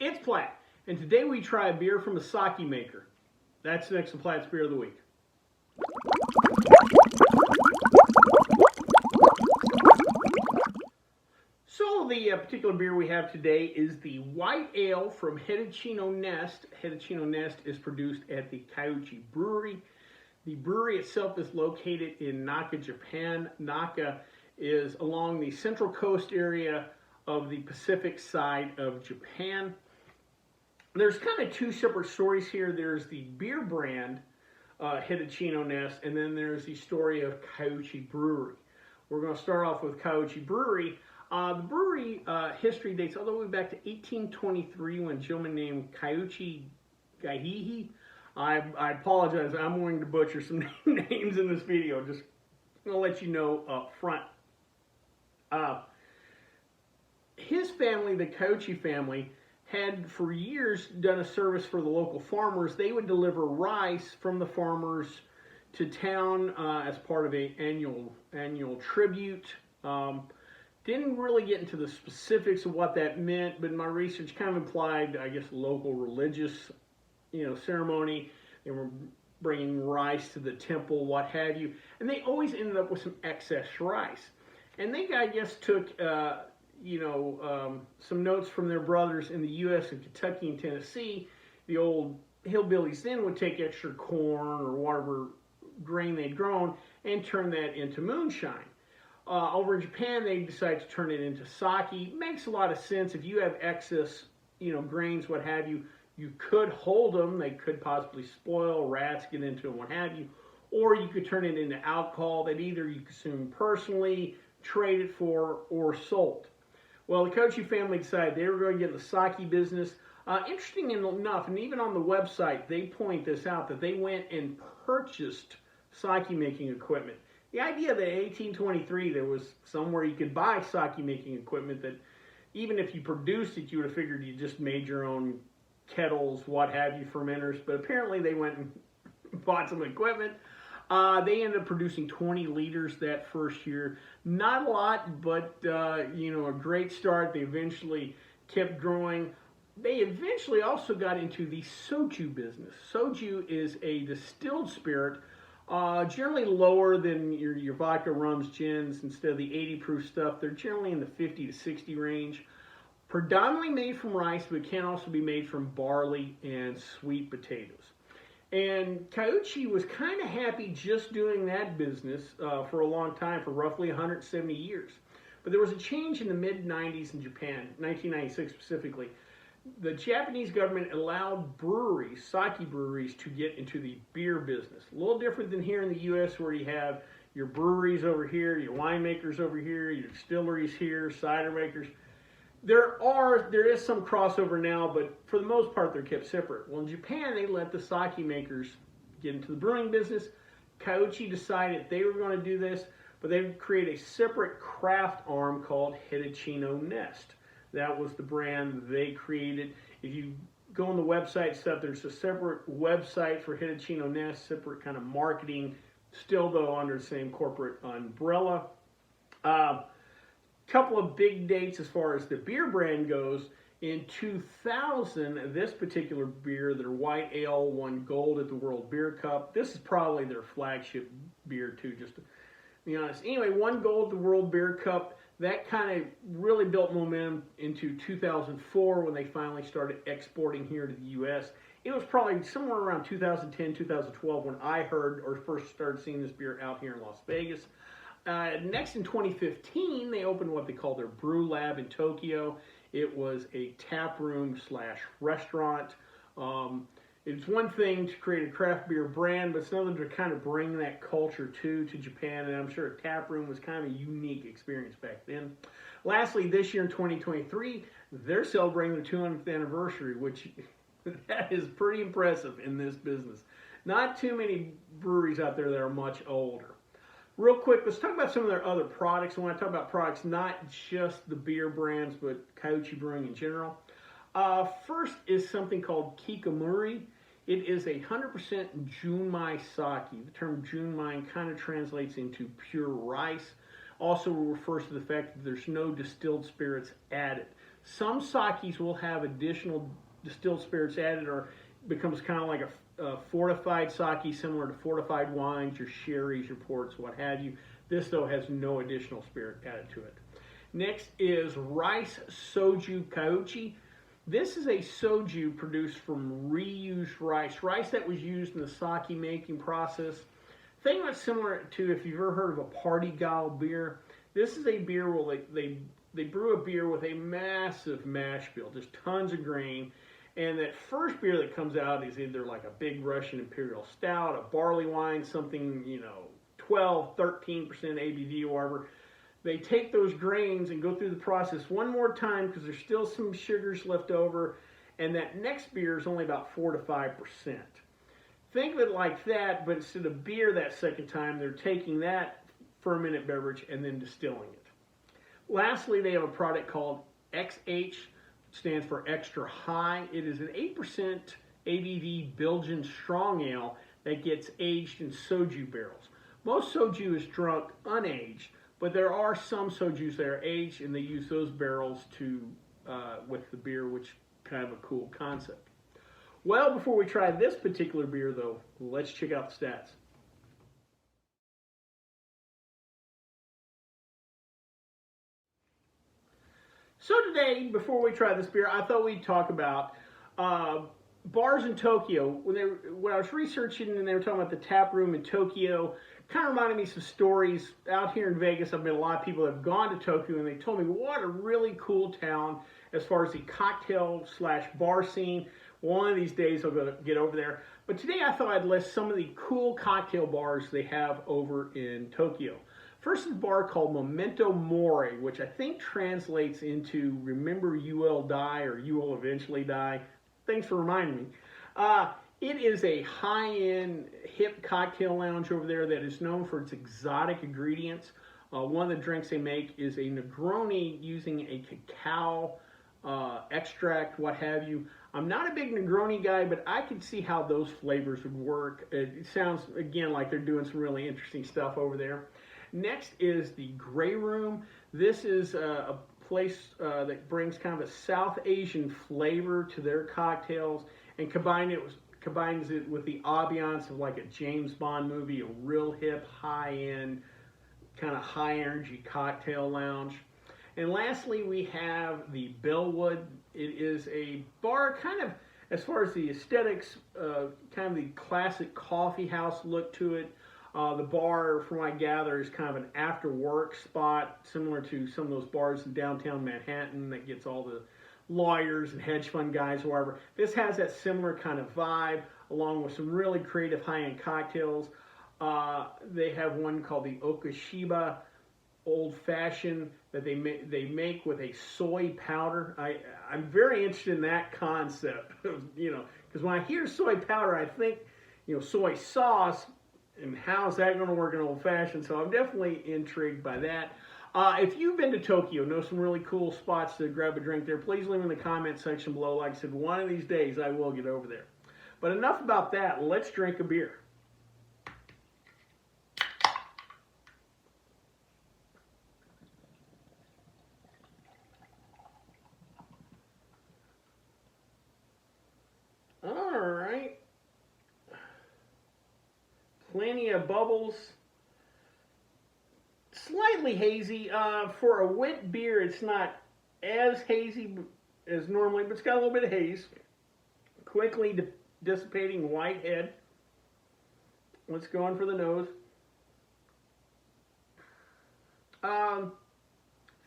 It's Platt, and today we try a beer from a sake maker. That's next to Platt's Beer of the Week. So the particular beer we have today is the White Ale from Hitachino Nest. Hitachino Nest is produced at the Kyochi Brewery. The brewery itself is located in Naka, Japan. Naka is along the central coast area of the Pacific side of Japan. There's kind of two separate stories here. There's the beer brand, Hitachino Nest, and then there's the story of Kyochi Brewery. We're going to start off with Kyochi Brewery. The brewery history dates all the way back to 1823 when a gentleman named Kyochi Gaihihi. I apologize, I'm going to butcher some names in this video. Just going to let you know up front. His family, the Kyochi family, had for years done a service for the local farmers. They would deliver rice from the farmers to town as part of an annual tribute. Didn't really get into the specifics of what that meant, but my research kind of implied, I guess, local religious, ceremony. They were bringing rice to the temple, what have you, and they always ended up with some excess rice. And they, I guess, took some notes from their brothers in the U.S. and Kentucky and Tennessee. The old hillbillies then would take extra corn or whatever grain they'd grown and turn that into moonshine. Over in Japan, they decided to turn it into sake. Makes a lot of sense. If you have excess, grains, what have you, you could hold them. They could possibly spoil, rats get into them, what have you. Or you could turn it into alcohol that either you consume personally, trade it for, or sold. Well, the Kyochi family decided they were going to get in the sake business. Interesting enough, and even on the website, they point this out, that they went and purchased sake making equipment. The idea that in 1823 there was somewhere you could buy sake making equipment, that even if you produced it, you would have figured you just made your own kettles, what have you, fermenters. But apparently they went and bought some equipment. They ended up producing 20 liters that first year. Not a lot, but a great start. They eventually kept growing. They eventually also got into the soju business. Soju is a distilled spirit, generally lower than your vodka, rums, gins. Instead of the 80 proof stuff, they're generally in the 50 to 60 range. Predominantly made from rice, but can also be made from barley and sweet potatoes. And Kyochi was kind of happy just doing that business for a long time, for roughly 170 years. But there was a change in the mid-90s in Japan, 1996 specifically. The Japanese government allowed breweries, sake breweries, to get into the beer business. A little different than here in the U.S., where you have your breweries over here, your winemakers over here, your distilleries here, cider makers. There is some crossover now, but for the most part, they're kept separate. Well, in Japan, they let the sake makers get into the brewing business. Kyochi decided they were going to do this, but they would create a separate craft arm called Hitachino Nest. That was the brand they created. If you go on the website stuff, there's a separate website for Hitachino Nest, separate kind of marketing, still though under the same corporate umbrella. Couple of big dates as far as the beer brand goes. In 2000, this particular beer, their White Ale, won gold at the World Beer Cup. This is probably their flagship beer too, just to be honest. Anyway, won gold at the World Beer Cup. That kind of really built momentum into 2004 when they finally started exporting here to the U.S. It was probably somewhere around 2010, 2012 when I heard or first started seeing this beer out here in Las Vegas. Next, in 2015, they opened what they call their brew lab in Tokyo. It was a tap room / restaurant. It's one thing to create a craft beer brand, but it's another to kind of bring that culture to Japan. And I'm sure a tap room was kind of a unique experience back then. Lastly, this year in 2023, they're celebrating their 200th anniversary, which that is pretty impressive in this business. Not too many breweries out there that are much older. Real quick, let's talk about some of their other products. And when I talk about products, not just the beer brands, but Kyochi Brewing in general. First is something called Kikomori. It is 100% Junmai sake. The term Junmai kind of translates into pure rice. Also refers to the fact that there's no distilled spirits added. Some sakis will have additional distilled spirits added, or becomes kind of like a fortified sake, similar to fortified wines, your sherries, your ports, what have you. This, though, has no additional spirit added to it. Next is rice soju kauchi. This is a soju produced from reused rice that was used in the sake making process. Think of it similar to, if you've ever heard of a party gal beer. This is a beer where they brew a beer with a massive mash bill, just tons of grain. And that first beer that comes out is either like a big Russian Imperial Stout, a barley wine, something, 12, 13% ABV or whatever. They take those grains and go through the process one more time because there's still some sugars left over. And that next beer is only about 4 to 5%. Think of it like that, but instead of beer that second time, they're taking that fermented beverage and then distilling it. Lastly, they have a product called XH, stands for extra high. It is an 8% ABV Belgian strong ale that gets aged in soju barrels. Most soju is drunk unaged, but there are some sojus that are aged, and they use those barrels to with the beer, which is kind of a cool concept. Well, before we try this particular beer, though, let's check out the stats. So today, before we try this beer, I thought we'd talk about bars in Tokyo. When I was researching and they were talking about the tap room in Tokyo, kind of reminded me of some stories. Out here in Vegas, I've met a lot of people that have gone to Tokyo, and they told me what a really cool town as far as the cocktail/bar scene. One of these days I'll get over there. But today I thought I'd list some of the cool cocktail bars they have over in Tokyo. First is a bar called Memento Mori, which I think translates into Remember You Will Die, or You Will Eventually Die. Thanks for reminding me. It is a high-end, hip cocktail lounge over there that is known for its exotic ingredients. One of the drinks they make is a Negroni using a cacao extract, what have you. I'm not a big Negroni guy, but I can see how those flavors would work. It sounds, again, like they're doing some really interesting stuff over there. Next is the Grey Room. This is a place that brings kind of a South Asian flavor to their cocktails and combines it with the ambiance of like a James Bond movie, a real hip, high-end, kind of high-energy cocktail lounge. And lastly, we have the Bellwood. It is a bar kind of, as far as the aesthetics, kind of the classic coffee house look to it. The bar, from what I gather, is kind of an after-work spot, similar to some of those bars in downtown Manhattan that gets all the lawyers and hedge fund guys, or whatever. This has that similar kind of vibe, along with some really creative high-end cocktails. They have one called the Okashiba Old Fashioned that they make with a soy powder. I'm very interested in that concept, because when I hear soy powder, I think, soy sauce, and how's that going to work in Old Fashioned? So I'm definitely intrigued by that. If you've been to Tokyo, know some really cool spots to grab a drink there, please leave in the comment section below. Like I said, one of these days I will get over there. But enough about that. Let's drink a beer. All right. Plenty of bubbles. Slightly hazy. For a Witbier, it's not as hazy as normally, but it's got a little bit of haze. Quickly dissipating white head. Let's go on for the nose.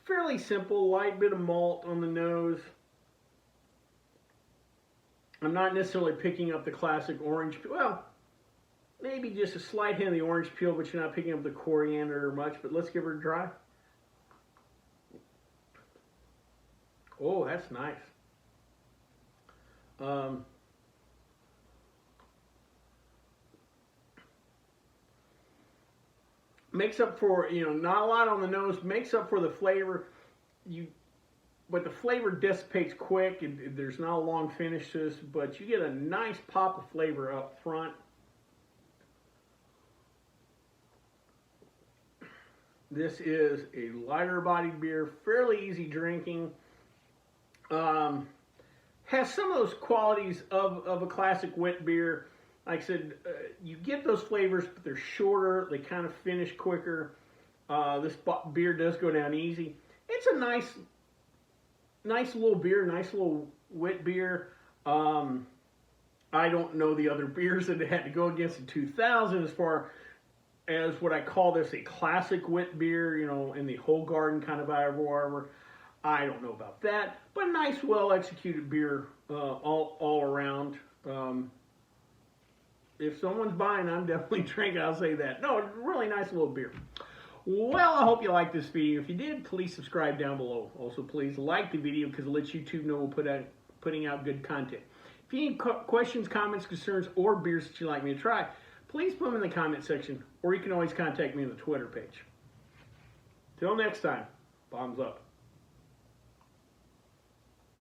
Fairly simple, light bit of malt on the nose. I'm not necessarily picking up the classic orange. Well, maybe just a slight hint of the orange peel, but you're not picking up the coriander much. But let's give her a try. Oh, that's nice. Makes up for, not a lot on the nose. Makes up for the flavor. But the flavor dissipates quick. There's not a long finish to this, but you get a nice pop of flavor up front. This is a lighter bodied beer, fairly easy drinking. Has some of those qualities of a classic wit beer. Like I said, you get those flavors, but they're shorter. They kind of finish quicker. This beer does go down easy. It's a nice little beer, nice little wit beer. I don't know the other beers that it had to go against in 2000 as far as what I call this a classic wit beer, you know, in the whole garden kind of arbor. I don't know about that, but a nice, well-executed beer all around. If someone's buying, I'm definitely drinking, I'll say that. No, really nice little beer. Well, I hope you liked this video. If you did, please subscribe down below. Also, please like the video because it lets YouTube know we're putting out good content. If you have questions, comments, concerns, or beers that you'd like me to try, please put them in the comment section, or you can always contact me on the Twitter page. Till next time, bombs up.